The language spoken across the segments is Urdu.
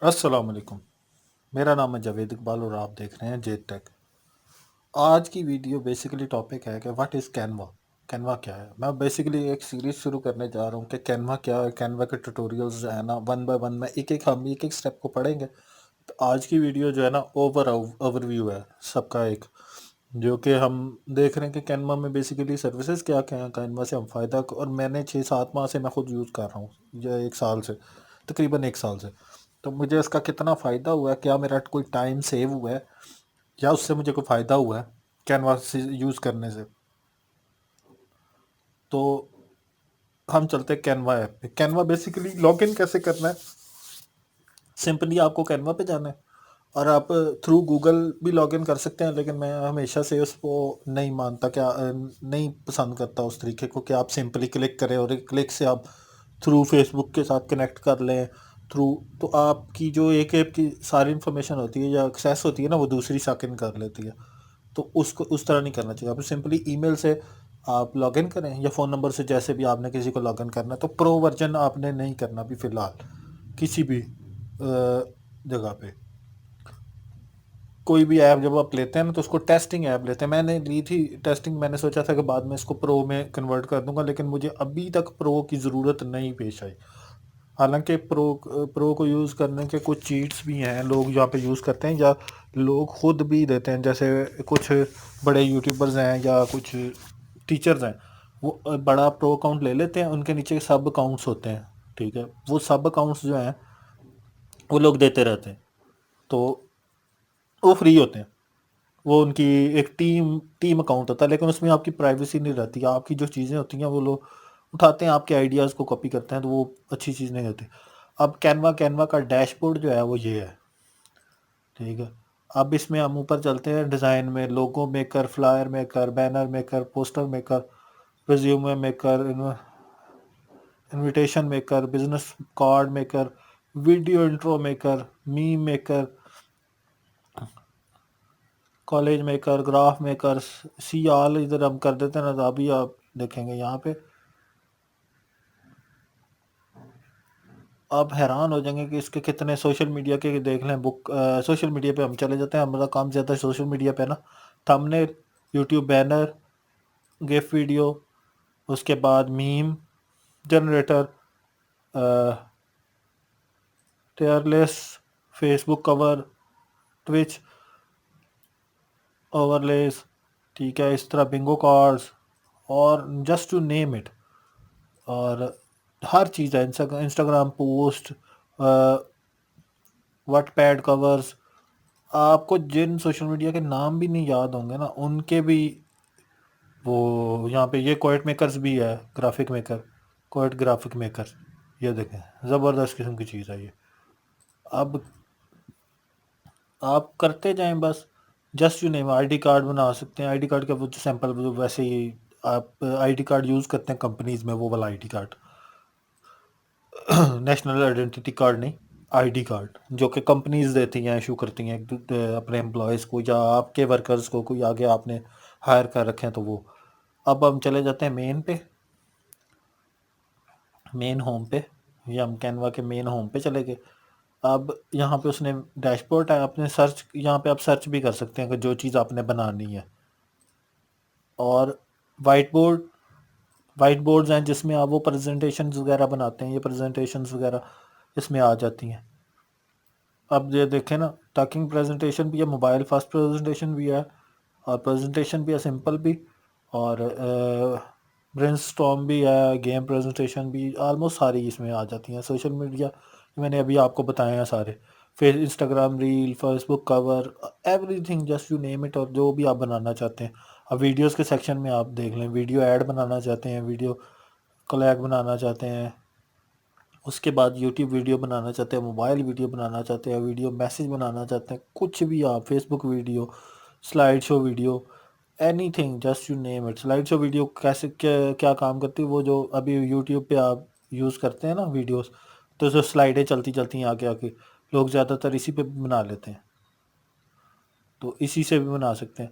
السلام علیکم، میرا نام ہے جاوید اقبال اور آپ دیکھ رہے ہیں جیت ٹیک۔ آج کی ویڈیو بیسیکلی ٹاپک ہے کہ واٹ از کینوا۔ کینوا کیا ہے؟ میں بیسیکلی ایک سیریز شروع کرنے جا رہا ہوں کہ کینوا کیا ہے۔ کینوا کے ٹیوٹوریلز جو ہے نا ون بائی ون میں ہم ایک ایک سٹیپ کو پڑھیں گے۔ تو آج کی ویڈیو جو ہے نا اوور ویو ہے سب کا ایک، جو کہ ہم دیکھ رہے ہیں کہ کینوا میں بیسیکلی سروسز کیا کیا ہیں، کینوا سے ہم فائدہ اور میں نے 6-7 ماہ سے میں خود یوز کر رہا ہوں، یا 1 سال سے، تقریباً 1 سال سے۔ تو مجھے اس کا کتنا فائدہ ہوا ہے، کیا میرا کوئی ٹائم سیو ہوا ہے یا اس سے مجھے کوئی فائدہ ہوا ہے کینوا سے یوز کرنے سے، تو ہم چلتے ہیں کینوا ایپ پہ۔ کینوا بیسیکلی لاگ ان کیسے کرنا ہے؟ سمپلی آپ کو کینوا پہ جانا ہے اور آپ تھرو گوگل بھی لاگ ان کر سکتے ہیں، لیکن میں ہمیشہ سے اس کو نہیں مانتا، کہ نہیں پسند کرتا اس طریقے کو کہ آپ سمپلی کلک کریں اور ایک کلک سے آپ تھرو فیس بک کے ساتھ کنیکٹ کر لیں تھرو، تو آپ کی جو ایک ایپ کی ساری انفارمیشن ہوتی ہے یا ایکسیس ہوتی ہے نا، وہ دوسری ساکن کر لیتی ہے۔ تو اس کو اس طرح نہیں کرنا چاہیے۔ آپ سمپلی ای میل سے آپ لاگ ان کریں یا فون نمبر سے، جیسے بھی آپ نے کسی کو لاگ ان کرنا ہے۔ تو پرو ورژن آپ نے نہیں کرنا بھی فی الحال کسی بھی جگہ پہ۔ کوئی بھی ایپ جب آپ لیتے ہیں نا تو اس کو ٹیسٹنگ ایپ لیتے ہیں۔ میں نے لی تھی ٹیسٹنگ، میں نے سوچا تھا کہ بعد میں اس کو پرو میں کنورٹ کر دوں گا، لیکن مجھے ابھی تک پرو کی ضرورت نہیں پیش آئی۔ حالانکہ پرو کو یوز کرنے کے کچھ چیٹس بھی ہیں، لوگ یہاں پہ یوز کرتے ہیں یا لوگ خود بھی دیتے ہیں، جیسے کچھ بڑے یوٹیوبرز ہیں یا کچھ ٹیچرز ہیں، وہ بڑا پرو اکاؤنٹ لے لیتے ہیں، ان کے نیچے سب اکاؤنٹس ہوتے ہیں، ٹھیک ہے، وہ سب اکاؤنٹس جو ہیں وہ لوگ دیتے رہتے ہیں، تو وہ فری ہوتے ہیں، وہ ان کی ایک ٹیم اکاؤنٹ ہوتا ہے، لیکن اس میں آپ کی پرائیویسی نہیں رہتی۔ آپ کی جو چیزیں ہوتی ہیں وہ لوگ اٹھاتے ہیں، آپ کے آئیڈیاز کو کاپی کرتے ہیں، تو وہ اچھی چیز نہیں ہوتی۔ اب کینوا کا ڈیش بورڈ جو ہے وہ یہ ہے، ٹھیک ہے۔ اب اس میں ہم اوپر چلتے ہیں ڈیزائن میں، logo maker, flyer maker, banner maker, poster maker, resume maker, invitation maker, business card maker, video intro maker, meme maker, college maker, graph maker, see all ادھر ہم کر دیتے ہیں نا، تو ابھی آپ دیکھیں گے یہاں پہ آپ حیران ہو جائیں گے کہ اس کے کتنے سوشل میڈیا کے دیکھ لیں بک۔ سوشل میڈیا پہ ہم چلے جاتے ہیں، ہمارا کام زیادہ سوشل میڈیا پہ نا، thumbnail, YouTube banner, GIF video, اس کے بعد meme generator, tier list, Facebook cover, Twitch overlays, ٹھیک ہے، اس طرح بنگو کارڈز، اور جسٹ ٹو نیم اٹ، اور ہر چیز ہے، Instagram post, Wattpad covers, آپ کو جن سوشل میڈیا کے نام بھی نہیں یاد ہوں گے نا، ان کے بھی وہ یہاں پہ یہ کوئٹ میکرز بھی ہے، graphic maker, quit graphic maker, یہ دیکھیں زبردست قسم کی چیز ہے یہ۔ اب آپ کرتے جائیں بس، just you name, I D card بنا سکتے ہیں، آئی ڈی کارڈ کا وہ سیمپل ویسے ہی آپ آئی ڈی کارڈ یوز کرتے ہیں کمپنیز میں، وہ والا I D card, national identity card نہیں، آئی ڈی کارڈ جو کہ کمپنیز دیتی ہیں، ایشو کرتی ہیں اپنے امپلائیز کو یا آپ کے ورکرز کو، کوئی آگے آپ نے ہائر کر رکھے ہیں تو وہ۔ اب ہم چلے جاتے ہیں مین پہ، مین ہوم پہ، یا ہم کینوا کے مین ہوم پہ چلے گئے۔ اب یہاں پہ اس نے ڈیش بورڈ ہے، اپنے سرچ، یہاں پہ آپ سرچ بھی کر سکتے ہیں کہ جو چیز آپ نے بنانی ہے، اور وائٹ بورڈز ہیں جس میں آپ وہ پریزنٹیشنز وغیرہ بناتے ہیں، یہ پریزنٹیشنز وغیرہ اس میں آ جاتی ہیں۔ اب یہ دیکھیں نا، ٹاکنگ پریزنٹیشن بھی ہے، موبائل فاسٹ پریزنٹیشن بھی ہے، اور پریزنٹیشن بھی ہے سمپل بھی، اور برین اسٹارم بھی ہے، گیم پریزنٹیشن بھی، آلموسٹ ساری اس میں آ جاتی ہیں۔ سوشل میڈیا میں نے ابھی آپ کو بتائے ہیں سارے، Instagram reel, Facebook cover, everything just you name it, اور جو بھی آپ بنانا چاہتے ہیں۔ اب ویڈیوز کے سیکشن میں آپ دیکھ لیں، ویڈیو ایڈ بنانا چاہتے ہیں، ویڈیو کلیک بنانا چاہتے ہیں، اس کے بعد یوٹیوب ویڈیو بنانا چاہتے ہیں، موبائل ویڈیو بنانا چاہتے ہیں، ویڈیو میسیج بنانا چاہتے ہیں، کچھ بھی آپ، Facebook video, slideshow video, anything just you name it. Slideshow video کیسے کیا کام کرتی ہے، وہ جو ابھی یوٹیوب پہ آپ یوز کرتے ہیں نا ویڈیوز، تو جو سلائڈیں چلتی چلتی ہیں آگے آگے، لوگ زیادہ تر اسی پہ بنا لیتے ہیں، تو اسی سے بھی بنا سکتے ہیں،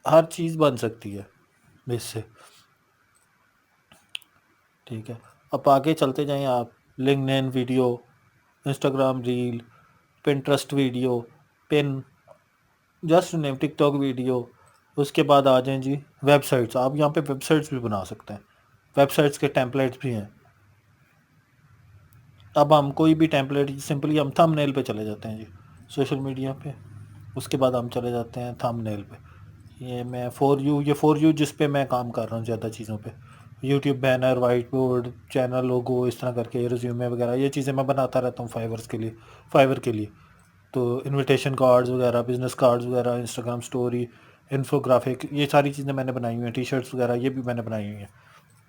ہر چیز بن سکتی ہے اس سے، ٹھیک ہے۔ اب آگے چلتے جائیں آپ، LinkedIn video, Instagram reel, Pinterest video, pin, just name, TikTok video. اس کے بعد آ جائیں جی ویب سائٹس. آپ یہاں پہ ویب سائٹس بھی بنا سکتے ہیں، ویب سائٹس کے ٹیمپلیٹس بھی ہیں. اب ہم کوئی بھی ٹیمپلیٹ سمپلی ہم تھم نیل پہ چلے جاتے ہیں جی سوشل میڈیا پہ. اس کے بعد ہم چلے جاتے ہیں تھم نیل پہ. یہ میں فور یو جس پہ میں کام کر رہا ہوں زیادہ چیزوں پہ، YouTube banner, white board, channel logo, اس طرح کر کے ریزیومے وغیرہ یہ چیزیں میں بناتا رہتا ہوں فائور کے لیے. تو انویٹیشن کارڈز وغیرہ، بزنس کارڈز وغیرہ، انسٹاگرام سٹوری، انفوگرافک، یہ ساری چیزیں میں نے بنائی ہوئی ہیں. ٹی شرٹس وغیرہ یہ بھی میں نے بنائی ہوئی ہیں.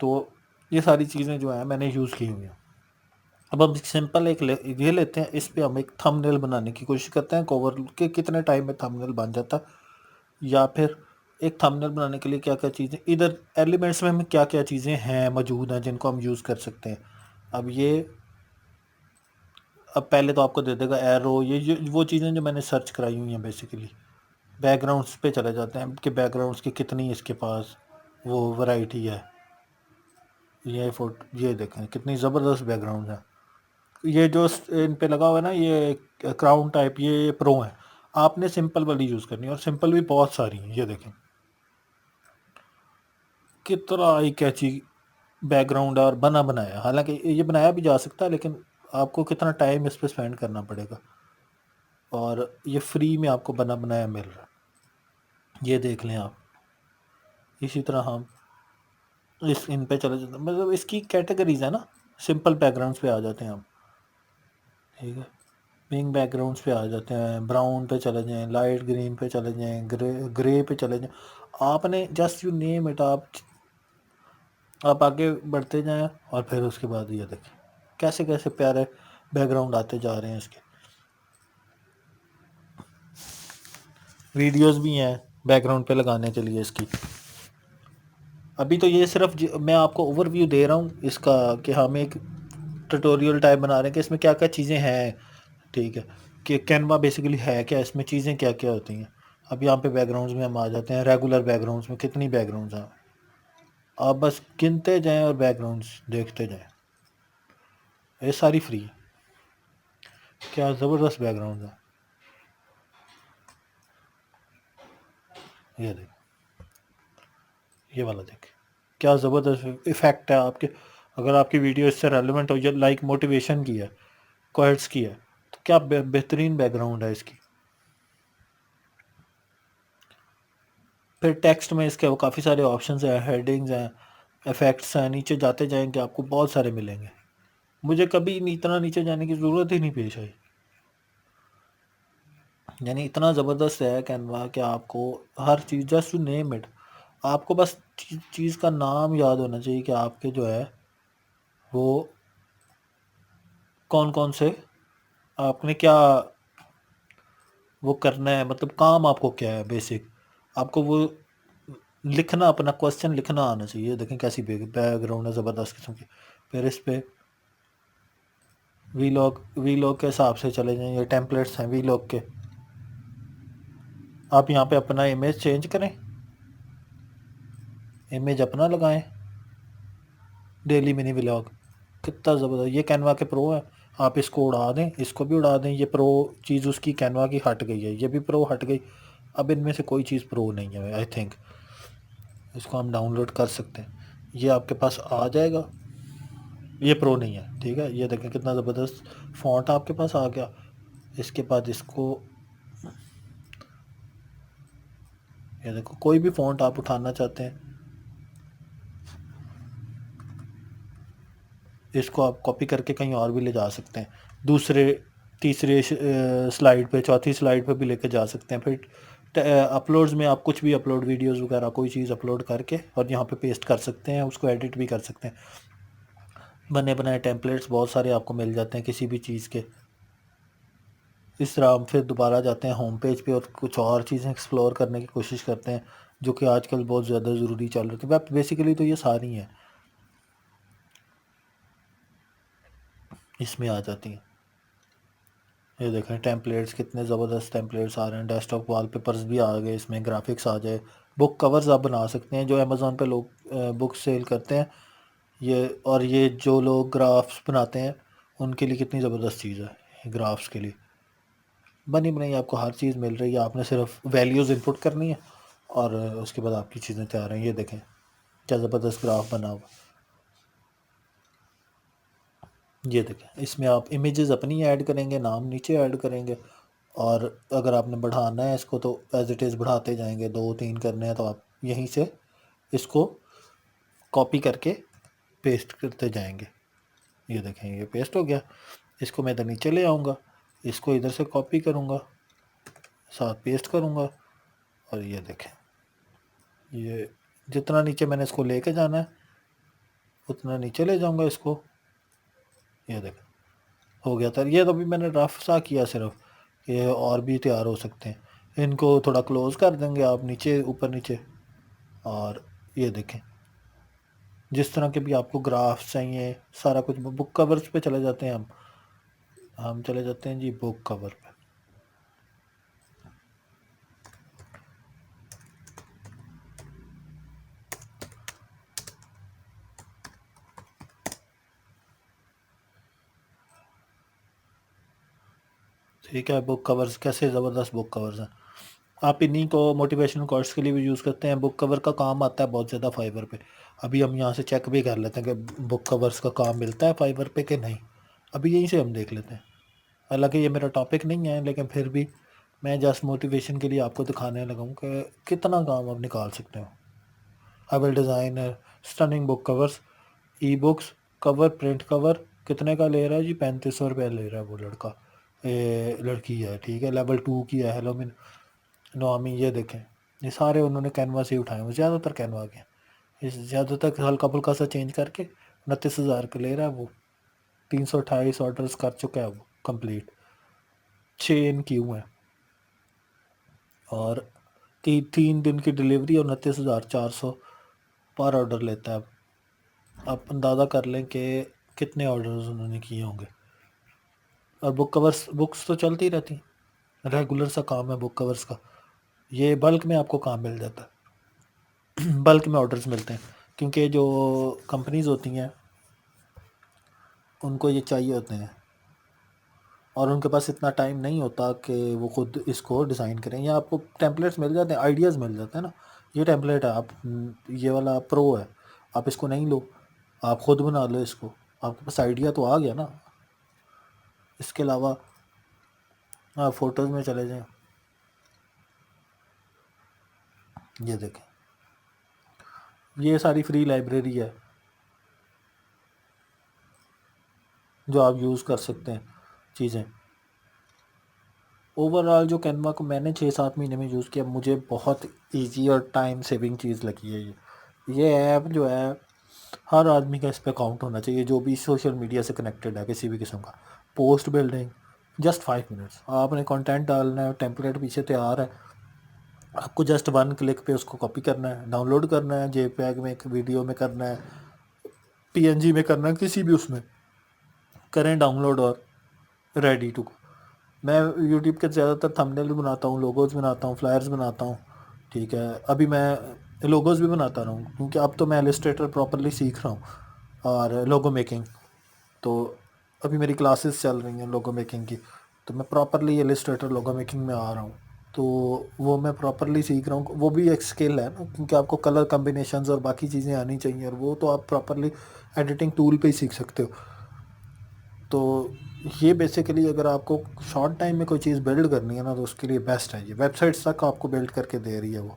تو یہ ساری چیزیں جو ہیں میں نے یوز کی ہوئی ہیں. اب ہم سمپل ایک یہ لیتے ہیں، اس پہ ہم ایک تھم نیل بنانے کی کوشش کرتے ہیں. کوور کے کتنے ٹائم میں تھم نیل بن جاتا ہے، یا پھر ایک تھم نیل بنانے کے لیے کیا کیا چیزیں ادھر ایلیمنٹس میں ہمیں کیا کیا چیزیں ہیں موجود ہیں جن کو ہم یوز کر سکتے ہیں. اب پہلے تو آپ کو دے دے گا ایرو، یہ وہ چیزیں جو میں نے سرچ کرائی ہوئی ہیں بیسیکلی. بیک گراؤنڈس پہ چلے جاتے ہیں کہ بیک گراؤنڈس کی کتنی اس کے پاس وہ ورائٹی ہے. یہ دیکھیں کتنی زبردست بیک گراؤنڈ ہے. یہ جو ان پہ لگا ہوا ہے نا، یہ کراؤن ٹائپ، یہ پرو ہے. آپ نے سمپل والی یوز کرنی ہے، اور سمپل بھی بہت ساری ہیں. یہ دیکھیں کتنا ہی کیچی بیک گراؤنڈ اور بنایا. حالانکہ یہ بنایا بھی جا سکتا ہے، لیکن آپ کو کتنا ٹائم اس پہ اسپینڈ کرنا پڑے گا. اور یہ فری میں آپ کو بنایا مل رہا ہے. یہ دیکھ لیں آپ. اسی طرح ہم ان پہ چلے جاتے ہیں، مطلب اس کی کیٹیگریز ہے نا. سمپل بیک گراؤنڈس پہ آ جاتے ہیں ہم، ٹھیک ہے. پنک بیک گراؤنڈس پہ آ جاتے ہیں، براؤن پہ چلے جائیں، لائٹ گرین پہ چلے جائیں، گرے پہ چلے جائیں. آپ نے جسٹ یو نیم اٹ، آپ آگے بڑھتے جائیں. اور پھر اس کے بعد یہ دیکھیں کیسے کیسے پیارے بیک گراؤنڈ آتے جا رہے ہیں. اس کے ویڈیوز بھی ہیں بیک گراؤنڈ پہ لگانے کے لیے اس کی. ابھی تو یہ صرف میں آپ کو اوور ویو دے رہا ہوں اس کا، کہ ہم ایک ٹیوٹوریل ٹائپ بنا رہے ہیں کہ اس میں کیا کیا چیزیں ہیں. ٹھیک ہے، کہ کینوا بیسیکلی ہے کیا، اس میں چیزیں کیا کیا ہوتی ہیں. اب یہاں پہ بیک گراؤنڈز میں ہم آ جاتے ہیں. ریگولر بیک گراؤنڈز میں کتنی بیک گراؤنڈز ہیں، آپ بس گنتے جائیں اور بیک گراؤنڈز دیکھتے جائیں. یہ ساری فری ہے. کیا زبردست بیک گراؤنڈ ہے. یہ دیکھ، یہ والا دیکھ کیا زبردست ایفیکٹ ہے آپ کے. اگر آپ کی ویڈیو اس سے ریلیونٹ ہو، یا لائک موٹیویشن کی ہے، کوئٹس کی ہے، تو کیا بہترین بیک گراؤنڈ ہے اس کی. پھر ٹیکسٹ میں اس کے وہ کافی سارے آپشنز ہیں، ہیڈنگز ہیں، افیکٹس ہیں. نیچے جاتے جائیں کہ آپ کو بہت سارے ملیں گے. مجھے کبھی اتنا نیچے جانے کی ضرورت ہی نہیں پیش آئی. یعنی اتنا زبردست ہے کینوا کہ آپ کو ہر چیز جسٹ ٹو نیم اٹ، آپ کو بس چیز کا نام یاد ہونا چاہیے کہ آپ کے جو ہے وہ کون کون سے آپ نے کیا وہ کرنا ہے. مطلب کام آپ کو کیا ہے بیسک، آپ کو وہ لکھنا، اپنا کوشچن لکھنا آنا چاہیے. دیکھیں کیسی بیک گراؤنڈ ہے زبردست قسم کی. پھر اس پہ وی لاگ کے حساب سے چلے جائیں. یہ ٹیمپلیٹس ہیں وی لاگ کے. آپ یہاں پہ اپنا امیج چینج کریں، امیج اپنا لگائیں، ڈیلی منی ولاگ. کتنا زبردست. یہ کینوا کے پرو ہے. آپ اس کو اڑا دیں، اس کو بھی اڑا دیں. یہ پرو چیز اس کی کینوا کی ہٹ گئی ہے، یہ بھی پرو ہٹ گئی. اب ان میں سے کوئی چیز پرو نہیں ہے آئی تھنک. اس کو ہم ڈاؤن لوڈ کر سکتے ہیں، یہ آپ کے پاس آ جائے گا. یہ پرو نہیں ہے، ٹھیک ہے. یہ دیکھیں کتنا زبردست فونٹ آپ کے پاس آ گیا. اس کے بعد اس کو یہ دیکھو، کوئی بھی فونٹ آپ اٹھانا چاہتے ہیں، اس کو آپ کاپی کر کے کہیں اور بھی لے جا سکتے ہیں. دوسرے تیسرے سلائیڈ پہ، چوتھی سلائیڈ پہ بھی لے کے جا سکتے ہیں. پھر اپلوڈز میں آپ کچھ بھی اپلوڈ، ویڈیوز وغیرہ کوئی چیز اپلوڈ کر کے اور یہاں پہ پیسٹ کر سکتے ہیں. اس کو ایڈٹ بھی کر سکتے ہیں. بنے بنائے ٹیمپلیٹس بہت سارے آپ کو مل جاتے ہیں کسی بھی چیز کے. اس طرح ہم پھر دوبارہ جاتے ہیں ہوم پیج پہ اور کچھ اور چیزیں ایکسپلور کرنے کی کوشش کرتے ہیں جو کہ آج کل بہت زیادہ ضروری چل رہی تھی. بیسیکلی تو یہ ساری ہیں اس میں آ جاتی ہیں. یہ دیکھیں ٹیمپلیٹس کتنے زبردست ٹیمپلیٹس آ رہے ہیں. ڈیسک ٹاپ وال پیپرز بھی آ گئے، اس میں گرافکس آ جائے. بک کورز آپ بنا سکتے ہیں جو امیزون پہ لوگ بک سیل کرتے ہیں. اور یہ جو لوگ گرافس بناتے ہیں ان کے لیے کتنی زبردست چیز ہے گرافس کے لیے. بنی بنائی آپ کو ہر چیز مل رہی ہے، آپ نے صرف ویلیوز انپٹ کرنی ہے اور اس کے بعد آپ کی چیزیں تیار ہیں. یہ دیکھیں کیا زبردست گراف بنا ہوا. یہ دیکھیں اس میں آپ امیجز اپنی ایڈ کریں گے، نام نیچے ایڈ کریں گے، اور اگر آپ نے بڑھانا ہے اس کو تو ایز اٹ از بڑھاتے جائیں گے. 2 3 کرنے ہیں تو آپ یہیں سے اس کو کاپی کر کے پیسٹ کرتے جائیں گے. یہ دیکھیں یہ پیسٹ ہو گیا. اس کو میں ادھر نیچے لے آؤں گا، اس کو ادھر سے کاپی کروں گا، ساتھ پیسٹ کروں گا، اور یہ دیکھیں یہ جتنا نیچے میں نے اس کو لے کے جانا ہے اتنا نیچے لے جاؤں گا اس کو. یہ دیکھیں ہو گیا تھا. یہ تو ابھی میں نے رف سا کیا صرف، کہ اور بھی تیار ہو سکتے ہیں. ان کو تھوڑا کلوز کر دیں گے آپ نیچے اوپر نیچے. اور یہ دیکھیں جس طرح کے بھی آپ کو گرافس چاہیے سارا کچھ. بک کورز پہ چلے جاتے ہیں ہم چلے جاتے ہیں جی بک کور پہ. ٹھیک ہے بک کورز کیسے زبردست بک کورز ہیں. آپ انہیں کو موٹیویشنل کورس کے لیے بھی یوز کرتے ہیں. بک کور کا کام آتا ہے بہت زیادہ فائبر پہ. ابھی ہم یہاں سے چیک بھی کر لیتے ہیں کہ بک کورز کا کام ملتا ہے فائبر پہ کہ نہیں. ابھی یہیں سے ہم دیکھ لیتے ہیں. حالانکہ یہ میرا ٹاپک نہیں ہے لیکن پھر بھی میں جسٹ موٹیویشن کے لیے آپ کو دکھانے لگا ہوں کہ کتنا کام آپ نکال سکتے ہو. ایبل ڈیزائنر اسٹننگ بک کورس ای بکس کور پرنٹ کور کتنے کا لے رہا ہے جی؟ 3500 روپیہ لے رہا ہے وہ لڑکا. لڑکی ہے ٹھیک ہے، لیول 2 کی ہے. ہیلو نوامی. یہ دیکھیں یہ سارے انہوں نے کینوا سے اٹھائے ہوئے، زیادہ تر کینوا کے. زیادہ تر ہلکا پھلکا سا چینج کر کے 29,000 کا لے رہا ہے وہ. 328 آرڈرز کر چکا ہے وہ کمپلیٹ. 6 ان کیوں ہیں اور 3 دن کی ڈلیوری اور 29,400 پر آرڈر لیتا ہے. اب آپ اندازہ کر لیں کہ کتنے آرڈرز انہوں نے کیے ہوں گے. اور بکس تو چلتی رہتی ہیں، ریگولر سا کام ہے بک کورس کا. یہ بلک میں آپ کو کام مل جاتا ہے، بلک میں آرڈرز ملتے ہیں. کیونکہ جو کمپنیز ہوتی ہیں ان کو یہ چاہیے ہوتے ہیں اور ان کے پاس اتنا ٹائم نہیں ہوتا کہ وہ خود اس کو ڈیزائن کریں. یا آپ کو ٹیمپلیٹس مل جاتے ہیں، آئیڈیاز مل جاتے ہیں نا. یہ ٹیمپلیٹ ہے، آپ یہ والا پرو ہے، آپ اس کو نہیں لو، آپ خود بنا لو اس کو. آپ کے پاس آئیڈیا تو آ گیا نا. اس کے علاوہ آپ فوٹوز میں چلے جائیں. یہ دیکھیں یہ ساری فری لائبریری ہے جو آپ یوز کر سکتے ہیں چیزیں. اوور آل جو کینوا کو میں نے 6 7 مہینے میں یوز کیا مجھے بہت ایزی اور ٹائم سیونگ چیز لگی ہے. یہ ایپ جو ہے ہر آدمی کا اس پہ اکاؤنٹ ہونا چاہیے جو بھی سوشل میڈیا سے کنیکٹڈ ہے کسی بھی قسم کا. Post building just 5 minutes. آپ نے کنٹینٹ ڈالنا ہے، ٹیمپلیٹ پیچھے تیار ہے، آپ کو جسٹ 1 کلک پہ اس کو کاپی کرنا ہے، ڈاؤن لوڈ کرنا ہے، جے پیگ میں ویڈیو میں کرنا ہے، پی این جی میں کرنا ہے، کسی بھی اس میں کریں ڈاؤن لوڈ اور ریڈی ٹو. میں یوٹیوب کے زیادہ تر تھمبنیل بناتا ہوں، لوگوز بناتا ہوں، فلائرز بناتا ہوں. ٹھیک ہے ابھی میں لوگوز بھی بناتا رہا ہوں کیونکہ اب تو میں السٹریٹر پراپرلی سیکھ رہا ہوں اور لوگو میکنگ. تو ابھی میری کلاسز چل رہی ہیں لوگو میکنگ کی، تو میں پراپرلی السٹریٹر لوگو میکنگ میں آ رہا ہوں. تو وہ میں پراپرلی سیکھ رہا ہوں. وہ بھی ایک اسکل ہے نا کیونکہ آپ کو کلر کمبینیشنز اور باقی چیزیں آنی چاہیے، اور وہ تو آپ پراپرلی ایڈیٹنگ ٹول پہ ہی سیکھ سکتے ہو. تو یہ بیسیکلی اگر آپ کو شارٹ ٹائم میں کوئی چیز بلڈ کرنی ہے نا تو اس کے لیے بیسٹ ہے. یہ ویب سائٹس تک آپ کو بلڈ کر کے دے رہی ہے، وہ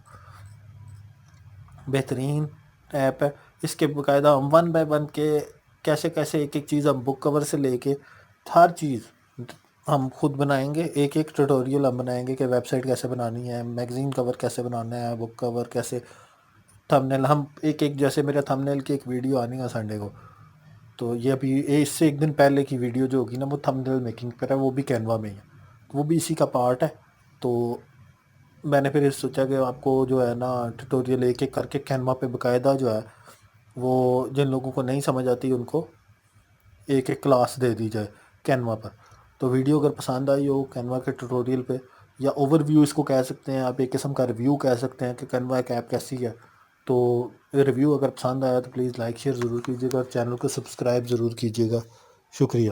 بہترین ایپ ہے. اس کے باقاعدہ ہم 1 بائی 1 کے کیسے کیسے ایک ایک چیز ہم بک کور سے لے کے ہر چیز ہم خود بنائیں گے. ایک ایک ٹیوٹوریل ہم بنائیں گے کہ ویب سائٹ کیسے بنانی ہے، میگزین کور کیسے بنانا ہے، بک کور کیسے، تھمبنیل. ہم ایک ایک جیسے میرے تھمبنیل کی ایک ویڈیو آنی ہے سنڈے کو، تو یہ ابھی اس سے 1 دن پہلے کی ویڈیو جو ہوگی نا وہ تھمبنیل میکنگ پر ہے، وہ بھی کینوا میں ہی ہے، وہ بھی اسی کا پارٹ ہے. تو میں نے پھر سوچا کہ آپ کو جو ہے نا ٹیوٹوریل ایک ایک کر کے کینوا پہ باقاعدہ جو ہے وہ جن لوگوں کو نہیں سمجھ آتی ان کو ایک ایک کلاس دے دی جائے کینوا پر. تو ویڈیو اگر پسند آئی ہو کینوا کے ٹیوٹوریل پہ، یا اوور ویو اس کو کہہ سکتے ہیں آپ، ایک قسم کا ریویو کہہ سکتے ہیں کہ کینوا ایک ایپ کیسی ہے. تو ریویو اگر پسند آیا تو پلیز لائک شیئر ضرور کیجیے گا، چینل کو سبسکرائب ضرور کیجیے گا. شکریہ.